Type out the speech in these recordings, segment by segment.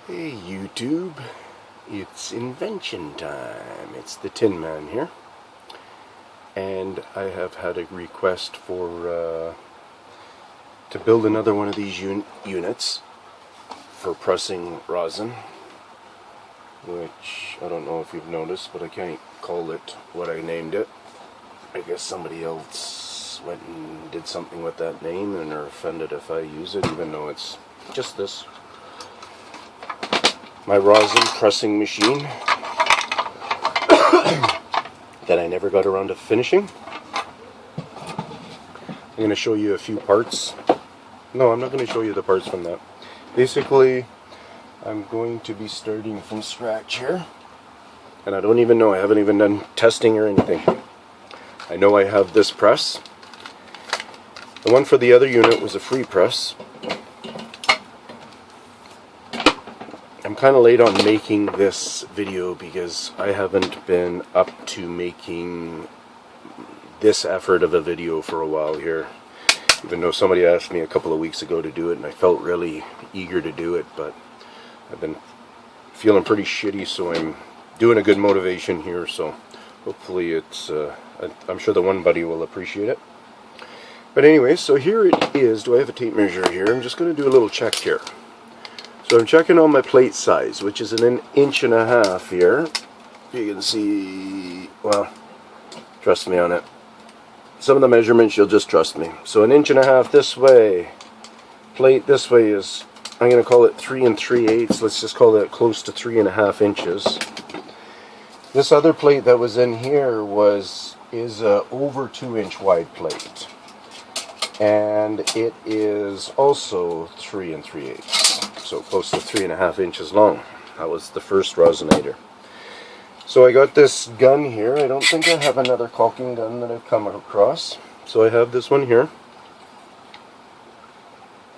Hey YouTube, it's invention time. It's the Tin Man here, and I have had a request for to build another one of these units for pressing rosin, which I don't know if you've noticed, but I can't call it what I named it. I guess somebody else went and did something with that name and are offended if I use it, even though it's just this. My rosin pressing machine that I never got around to finishing. I'm going to show you a few parts. No, I'm not going to show you the parts from that. Basically, I'm going to be starting from scratch here. And I don't even know, I haven't even done testing or anything. I know I have this press. The one for the other unit was a free press. I'm kind of late on making this video because I haven't been up to making this effort of a video for a while here. Even though somebody asked me a couple of weeks ago to do it and I felt really eager to do it, but I've been feeling pretty shitty, so I'm doing a good motivation here, so hopefully it's, I'm sure the one buddy will appreciate it. But anyway, so here it is. Do I have a tape measure here? I'm just going to do a little check here. So I'm checking on my plate size, which is an 1.5 inches here. You can see, well, trust me on it. Some of the measurements you'll just trust me. So 1.5 inches this way, plate this way is, I'm going to call it 3 3/8. Let's just call that close to 3.5 inches. This other plate that was in here is a over 2-inch wide plate, and it is also 3 3/8. So close to 3.5 inches long. That was the first rosinator. So I got this gun here. I don't think I have another caulking gun that I've come across. So I have this one here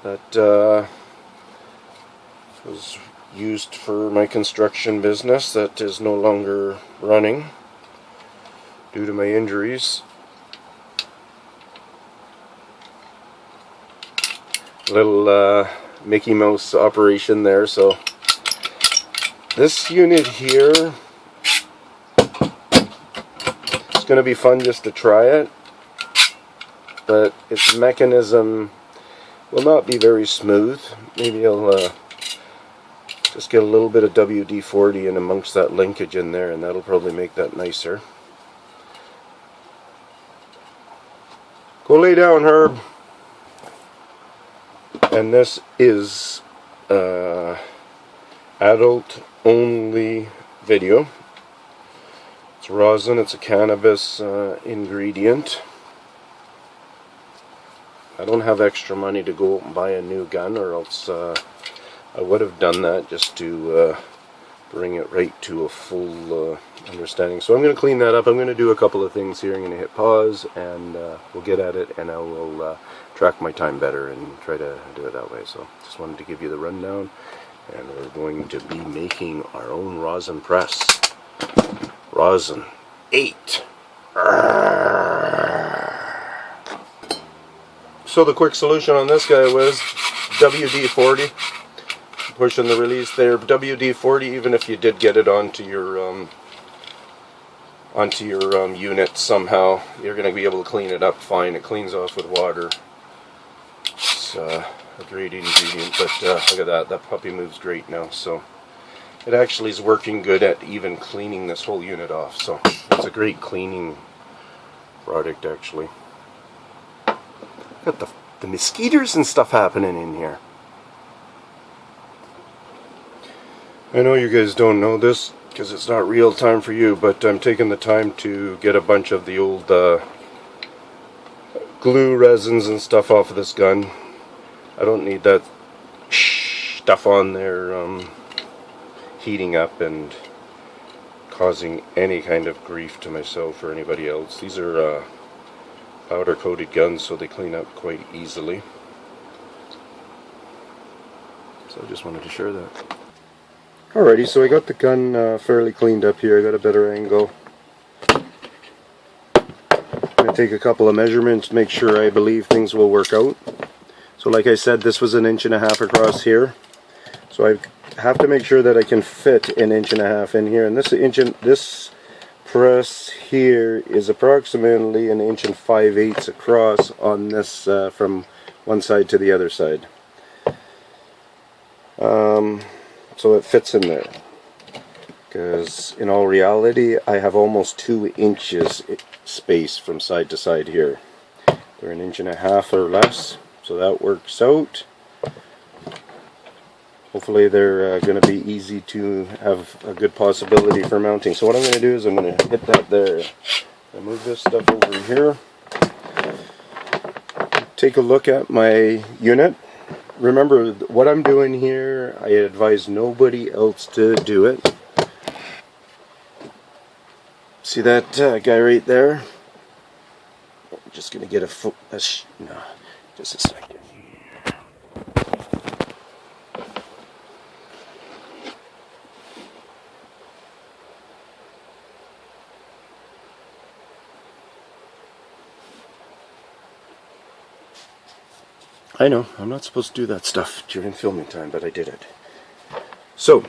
that was used for my construction business that is no longer running due to my injuries. Little Mickey Mouse operation there. So this unit here, it's going to be fun just to try it, but its mechanism will not be very smooth. Maybe I'll just get a little bit of WD-40 in amongst that linkage in there, and that'll probably make that nicer. Go lay down, Herb. And this is adult only video. It's rosin, it's a cannabis ingredient. I don't have extra money to go out and buy a new gun, or else I would have done that just to bring it right to a full understanding. So I'm going to clean that up. I'm going to do a couple of things here. I'm going to hit pause and we'll get at it, and I will track my time better and try to do it that way. So just wanted to give you the rundown, and we're going to be making our own rosin press. Rosin 8. So the quick solution on this guy was WD-40. Pushing the release there. WD-40, even if you did get it onto your unit somehow, you're going to be able to clean it up fine. It cleans off with water. It's a great ingredient, but look at that. That puppy moves great now. So it actually is working good at even cleaning this whole unit off. So it's a great cleaning product, actually. Got the mosquitoes and stuff happening in here. I know you guys don't know this because it's not real time for you, but I'm taking the time to get a bunch of the old glue resins and stuff off of this gun. I don't need that stuff on there heating up and causing any kind of grief to myself or anybody else. These are powder coated guns, so they clean up quite easily. So I just wanted to share that. Alrighty, so I got the gun fairly cleaned up here. I got a better angle. I'm going to take a couple of measurements, make sure I believe things will work out. So like I said, this was 1.5 inches across here. So I've have to make sure that I can fit an 1.5 inches in here, and this press here is approximately 1 5/8 inches across on this from one side to the other side. So it fits in there, because in all reality I have almost 2 inches space from side to side here. They're 1.5 inches or less, so that works out. Hopefully they're going to be easy to have a good possibility for mounting. So what I'm going to do is I'm going to hit that there. I'll move this stuff over here. Take a look at my unit. Remember, what I'm doing here, I advise nobody else to do it. See that guy right there? I'm just going to get no, just a second. I know, I'm not supposed to do that stuff during filming time, but I did it. So,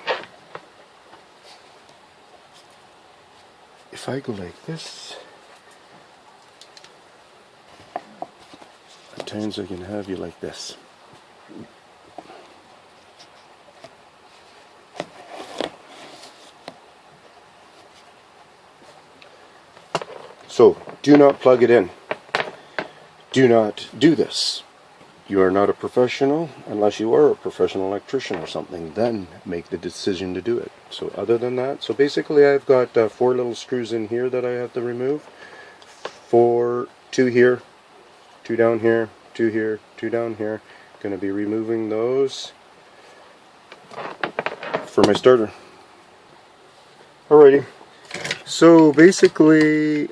if I go like this, at times I can have you like this. So, do not plug it in. Do not do this. You are not a professional unless you are a professional electrician or something. Then make the decision to do it. So other than that, so basically I've got 4 little screws in here that I have to remove. 2 here, 2 down here, 2 here, 2 down here. Going to be removing those for my starter. Alrighty. So basically,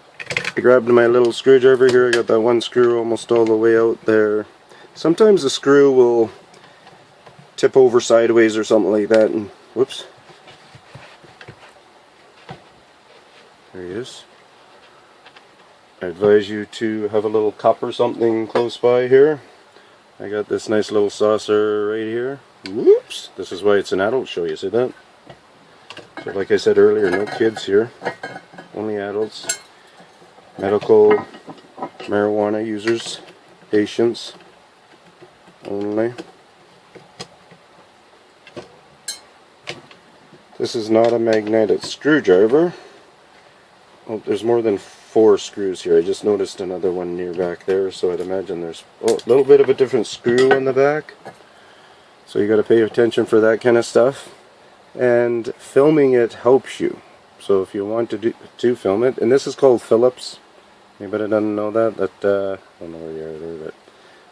I grabbed my little screwdriver here. I got that one screw almost all the way out there. Sometimes the screw will tip over sideways or something like that, and whoops. There he is. I advise you to have a little cup or something close by here. I got this nice little saucer right here. Whoops! This is why it's an adult show, you see that? So like I said earlier, no kids here. Only adults. Medical marijuana users. Patients. Only. This is not a magnetic screwdriver. Oh, there's more than 4 screws here. I just noticed another one near back there, so I'd imagine there's a little bit of a different screw in the back. So you got to pay attention for that kind of stuff. And filming it helps you. So if you want to film it, and this is called Phillips. Anybody doesn't know that? I don't know where you are there, but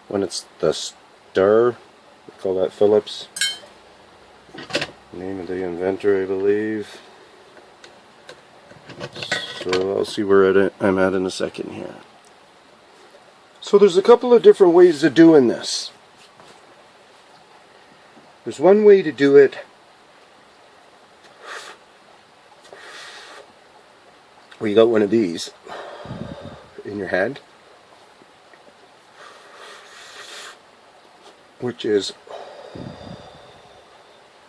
when it's the star, we call that Phillips. Name of the inventor, I believe. So I'll see where I'm at in a second here. So there's a couple of different ways of doing this. There's one way to do it where you got one of these in your hand, which is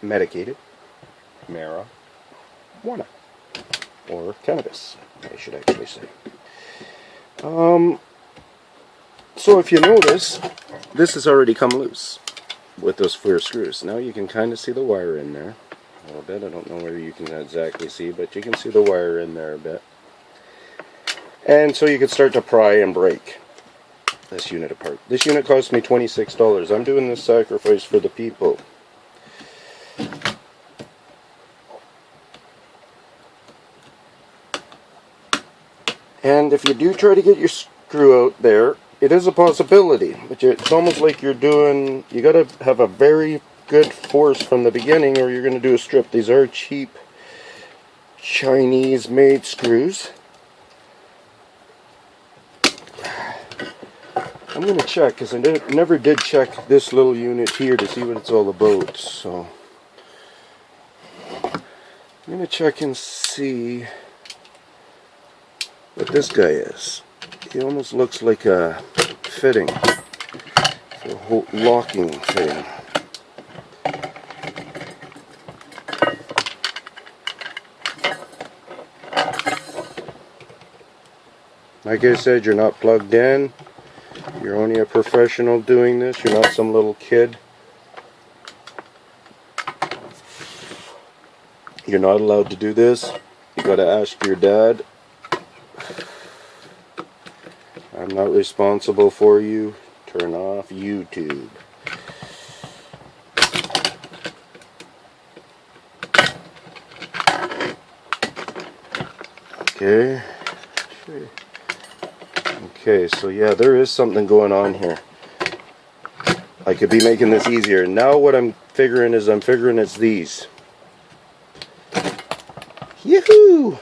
medicated marijuana, or cannabis, I should actually say. So if you notice, this has already come loose with those 4 screws. Now you can kind of see the wire in there a little bit. I don't know where you can exactly see, but you can see the wire in there a bit. And so you can start to pry and break this unit apart. This unit cost me $26. I'm doing this sacrifice for the people. And if you do try to get your screw out there, it is a possibility. But it's almost like you got to have a very good force from the beginning, or you're going to do a strip. These are cheap Chinese made screws. I'm going to check, because I never did check this little unit here to see what it's all about. So I'm going to check and see what this guy is. He almost looks like a fitting, a whole locking thing. Like I said, you're not plugged in. You're only a professional doing this. You're not some little kid. You're not allowed to do this. You gotta ask your dad. I'm not responsible for you. Turn off YouTube. Okay. Okay, so yeah, there is something going on here. I could be making this easier. Now what I'm figuring is it's these. Yoo-hoo!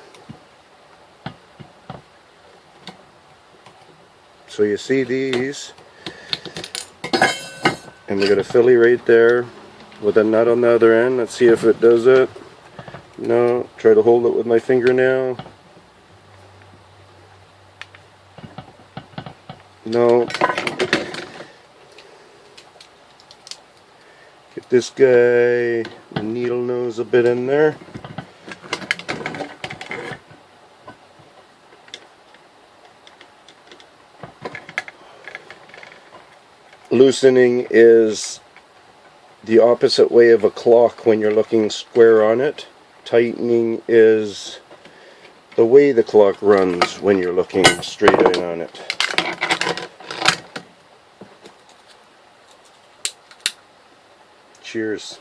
So you see these, and we got a filly right there with a nut on the other end. Let's see if it does it. No, try to hold it with my fingernail. No. Get this guy, the needle nose a bit in there. Loosening is the opposite way of a clock when you're looking square on it. Tightening is the way the clock runs when you're looking straight in on it. Cheers.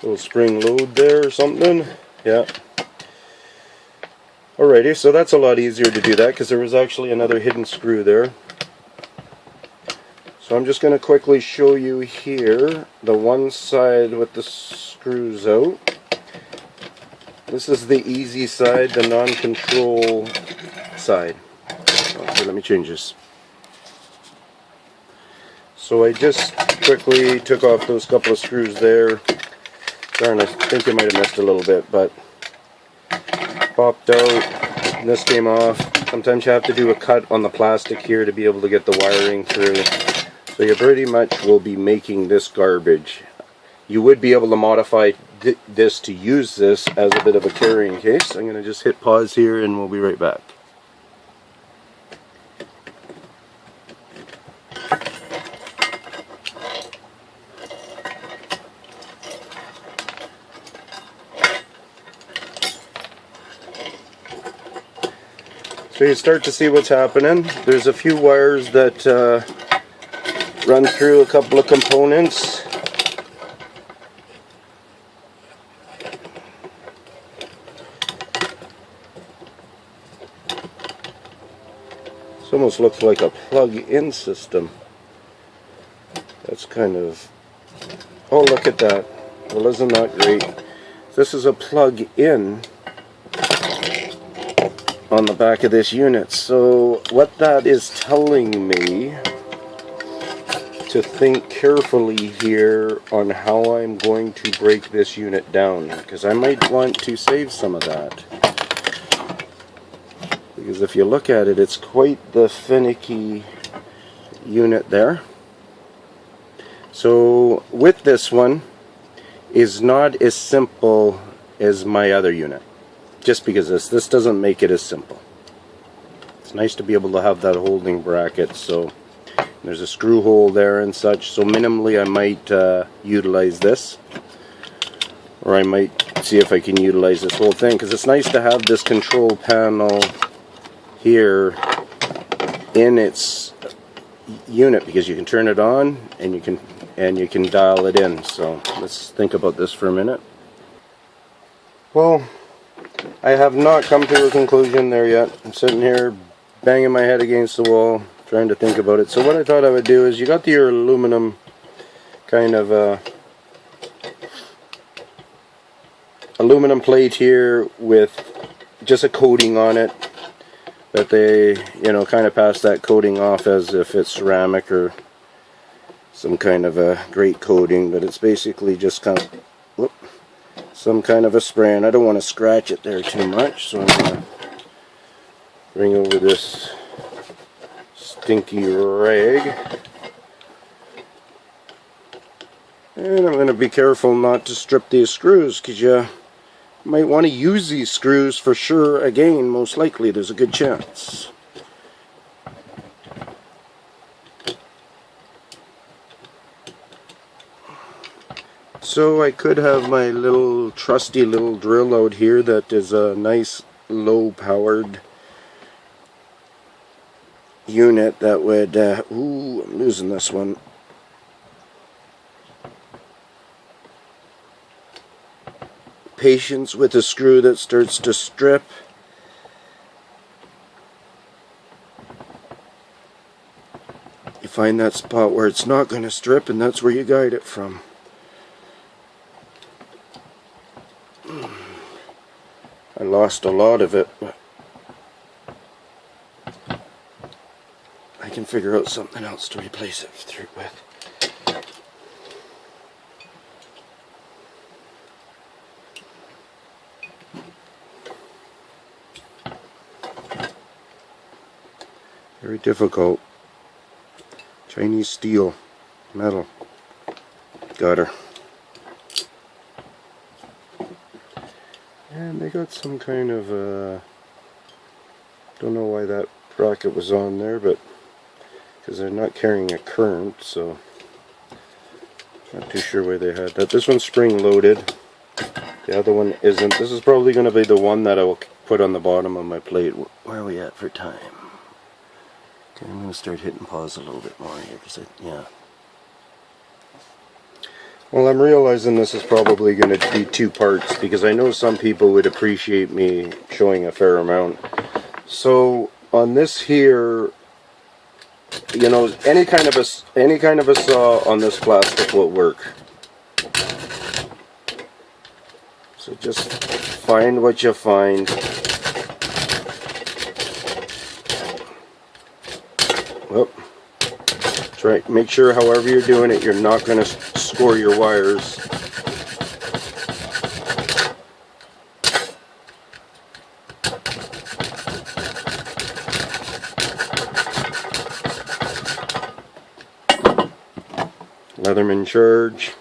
Little spring load there or something. Yeah. Alrighty, so that's a lot easier to do that because there was actually another hidden screw there. So I'm just going to quickly show you here the one side with the screws out. This is the easy side, the non-control side. Okay, let me change this. So I just quickly took off those couple of screws there. Darn, I think I might have missed a little bit, but popped out, and this came off. Sometimes you have to do a cut on the plastic here to be able to get the wiring through. So you pretty much will be making this garbage. You would be able to modify this to use this as a bit of a carrying case. I'm going to just hit pause here and we'll be right back. So you start to see what's happening. There's a few wires that run through a couple of components. This almost looks like a plug-in system. That's kind of... Oh, look at that. Well, isn't that great? This is a plug-in on the back of this unit. So what that is telling me to think carefully here on how I'm going to break this unit down, because I might want to save some of that, because if you look at it, it's quite the finicky unit there. So with this one is not as simple as my other unit. Just because this doesn't make it as simple. It's nice to be able to have that holding bracket. So there's a screw hole there and such. So minimally I might utilize this. Or I might see if I can utilize this whole thing. Because it's nice to have this control panel here in its unit. Because you can turn it on and you can dial it in. So let's think about this for a minute. Well, I have not come to a conclusion there yet. I'm sitting here banging my head against the wall trying to think about it. So what I thought I would do is, you got your aluminum kind of aluminum plate here with just a coating on it that they, you know, kind of pass that coating off as if it's ceramic or some kind of a great coating, but it's basically just kind of, whoop, some kind of a spray, and I don't want to scratch it there too much, so I'm going to bring over this stinky rag. And I'm going to be careful not to strip these screws, because you might want to use these screws for sure again. Most likely, there's a good chance. So I could have my little trusty little drill out here that is a nice low powered unit that would, ooh, I'm losing this one. Patience with a screw that starts to strip. You find that spot where it's not going to strip, and that's where you guide it from. I lost a lot of it, but I can figure out something else to replace it through with. Very difficult. Chinese steel, metal. Got her. And they got some kind of, don't know why that bracket was on there, but because they're not carrying a current, so not too sure why they had that. This one's spring loaded. The other one isn't. This is probably going to be the one that I will put on the bottom of my plate. Where are we at for time? Okay, I'm going to start hitting pause a little bit more here, because yeah. Well, I'm realizing this is probably going to be two parts, because I know some people would appreciate me showing a fair amount. So on this here, you know, any kind of a saw on this plastic will work. So just find what you find. Whoop. Try, make sure however you're doing it, you're not going to score your wires. Leatherman charge.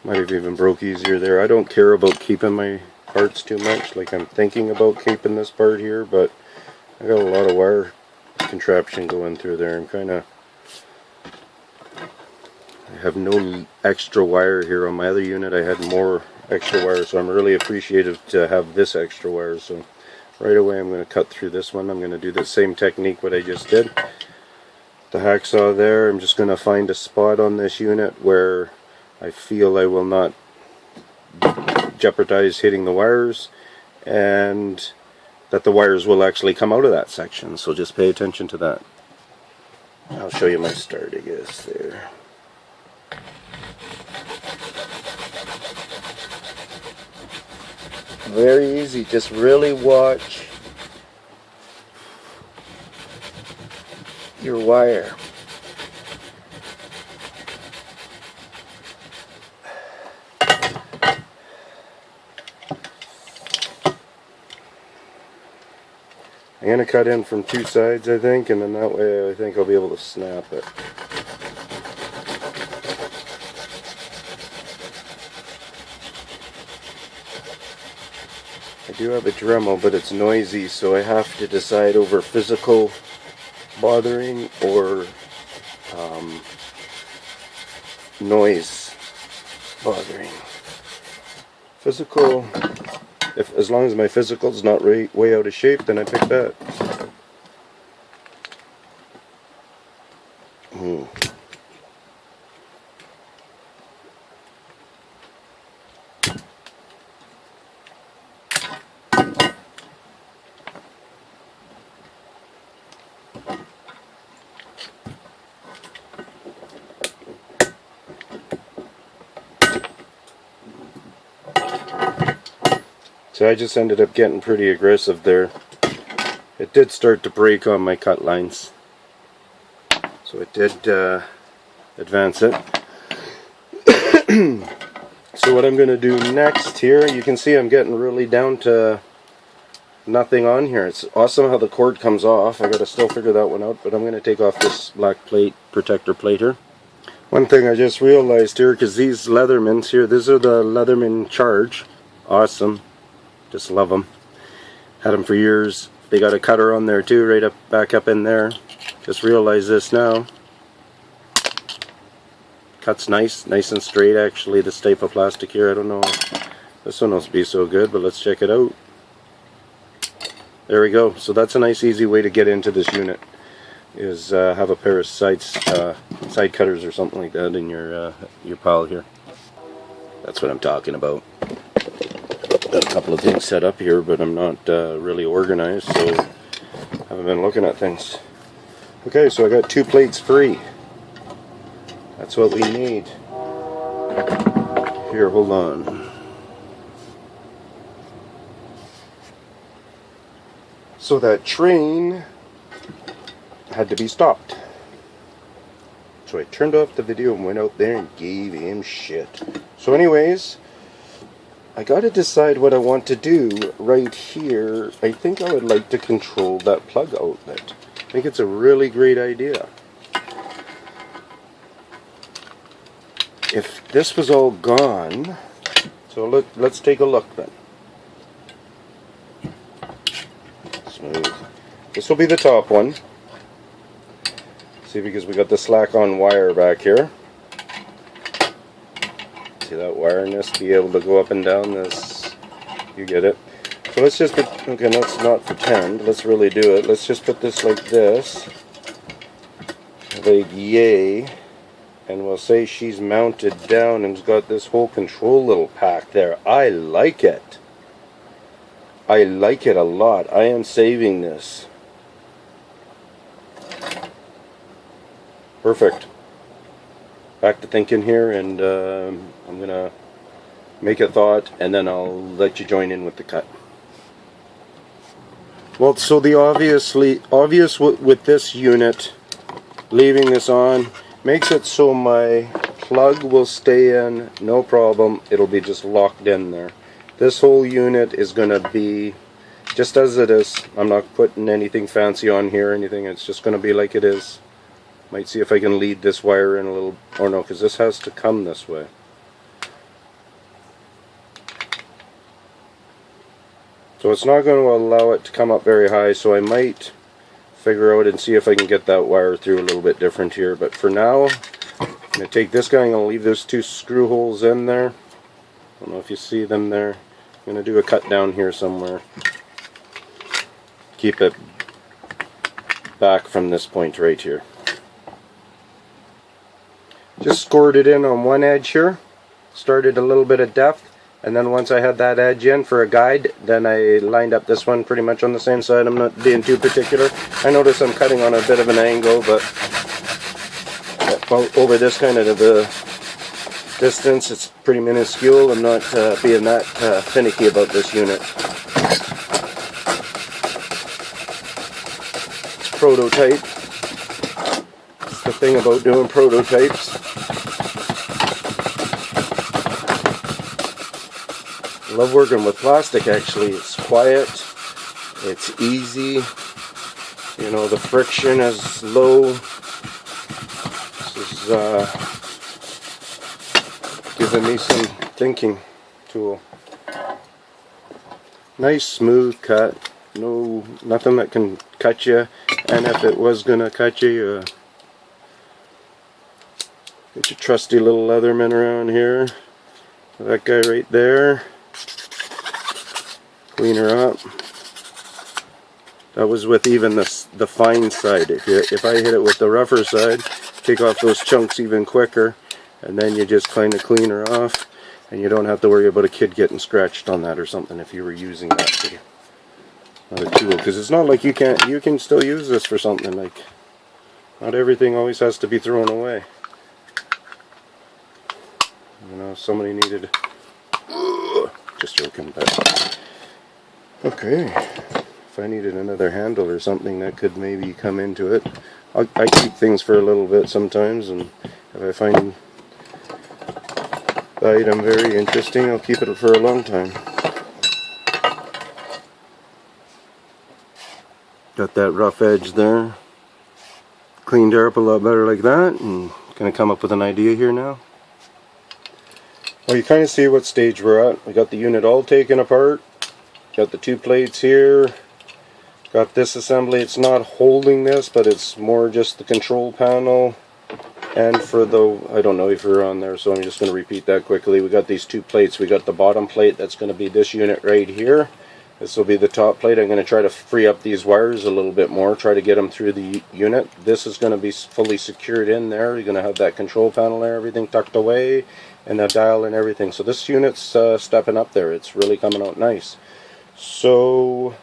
Might have even broke easier there. I don't care about keeping my parts too much. Like, I'm thinking about keeping this part here, but I got a lot of wire contraption going through there. I have no extra wire here. On my other unit I had more extra wire, so I'm really appreciative to have this extra wire. So right away I'm going to cut through this one. I'm going to do the same technique what I just did. The hacksaw there, I'm just going to find a spot on this unit where I feel I will not jeopardize hitting the wires, and that the wires will actually come out of that section. So just pay attention to that. I'll show you my start, I guess, there. Very easy, just really watch your wire. I'm going to cut in from two sides, I think, and then that way I think I'll be able to snap it. I do have a Dremel, but it's noisy, so I have to decide over physical bothering or noise bothering. Physical, as long as my physical's not way out of shape, then I pick that. So I just ended up getting pretty aggressive there. It did start to break on my cut lines. So it did advance it. So what I'm going to do next here, you can see I'm getting really down to nothing on here. It's awesome how the cord comes off. I got to still figure that one out, but I'm going to take off this black plate, protector plate here. One thing I just realized here, because these Leathermans here, these are the Leatherman Charge. Awesome. Just love them. Had them for years. They got a cutter on there too, right up, back up in there. Just realized this now. Cuts nice and straight actually, this type of plastic here. I don't know. This one must be so good, but let's check it out. There we go. So that's a nice easy way to get into this unit. Is have a pair of side cutters or something like that in your pile here. That's what I'm talking about. Got a couple of things set up here, but I'm not really organized, so haven't been looking at things. Okay, so I got 2 plates free. That's what we need. Here, hold on. So that train had to be stopped. So I turned off the video and went out there and gave him shit. So anyways, I gotta decide what I want to do right here. I think I would like to control that plug outlet. I think it's a really great idea. If this was all gone, so let's take a look then. Smooth. This will be the top one. See, because we got the slack on wire back here. See that wireness, be able to go up and down this, you get it. So let's just put, okay, let's not pretend, let's really do it. Let's just put this like this, like yay, and we'll say she's mounted down and's got this whole control little pack there. I like it. I like it a lot. I am saving this. Perfect. Back to thinking here, and I'm gonna make a thought and then I'll let you join in with the cut. Well, so the obvious with this unit, leaving this on, makes it so my plug will stay in, no problem. It'll be just locked in there. This whole unit is gonna be just as it is. I'm not putting anything fancy on here or anything. It's just gonna be like it is. Might see if I can lead this wire in a little, or no, because this has to come this way. So it's not going to allow it to come up very high, so I might figure out and see if I can get that wire through a little bit different here. But for now, I'm going to take this guy and I'll leave those 2 screw holes in there. I don't know if you see them there. I'm going to do a cut down here somewhere. Keep it back from this point right here. Just scored it in on one edge here, started a little bit of depth, and then once I had that edge in for a guide, then I lined up this one pretty much on the same side. I'm not being too particular. I notice I'm cutting on a bit of an angle, but over this kind of a distance, it's pretty minuscule. I'm not being that finicky about this unit. It's prototype. It's the thing about doing prototypes. I love working with plastic actually. It's quiet, it's easy, you know, the friction is low. This is giving me some thinking tool. Nice smooth cut, nothing that can cut you, and if it was gonna cut you, get your trusty little Leatherman around here. That guy right there. Clean her up. That was with even the fine side. If I hit it with the rougher side, take off those chunks even quicker, and then you just kind of clean her off, and you don't have to worry about a kid getting scratched on that or something if you were using that for another tool. Because it's not like you can still use this for something. Like, not everything always has to be thrown away. You know, if somebody needed, just joking, but okay, if I needed another handle or something that could maybe come into it, I keep things for a little bit sometimes, and if I find the item very interesting, I'll keep it for a long time. Got that rough edge there. Cleaned her up a lot better like that, and gonna come up with an idea here now. Well, you kind of see what stage we're at. We got the unit all taken apart. Got the 2 plates here. Got this assembly. It's not holding this, but it's more just the control panel. And for the, I don't know if you're on there, so I'm just going to repeat that quickly. We got these 2 plates. We got the bottom plate, that's going to be this unit right here. This will be the top plate. I'm going to try to free up these wires a little bit more, try to get them through the unit. This is going to be fully secured in there. You're going to have that control panel there, everything tucked away, and the dial and everything. So this unit's stepping up there. It's really coming out nice. So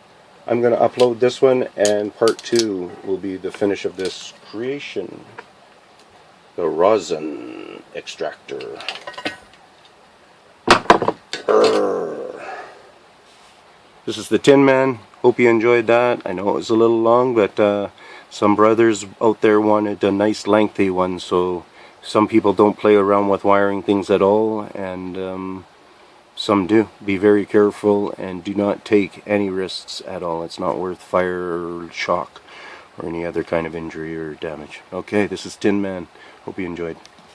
I'm going to upload this one, and part 2 will be the finish of this creation. The rosin extractor. This is the Tin Man. Hope you enjoyed that. I know it was a little long, but some brothers out there wanted a nice lengthy one, so some people don't play around with wiring things at all, and some do. Be very careful and do not take any risks at all. It's not worth fire or shock or any other kind of injury or damage. Okay, this is Tin Man. Hope you enjoyed.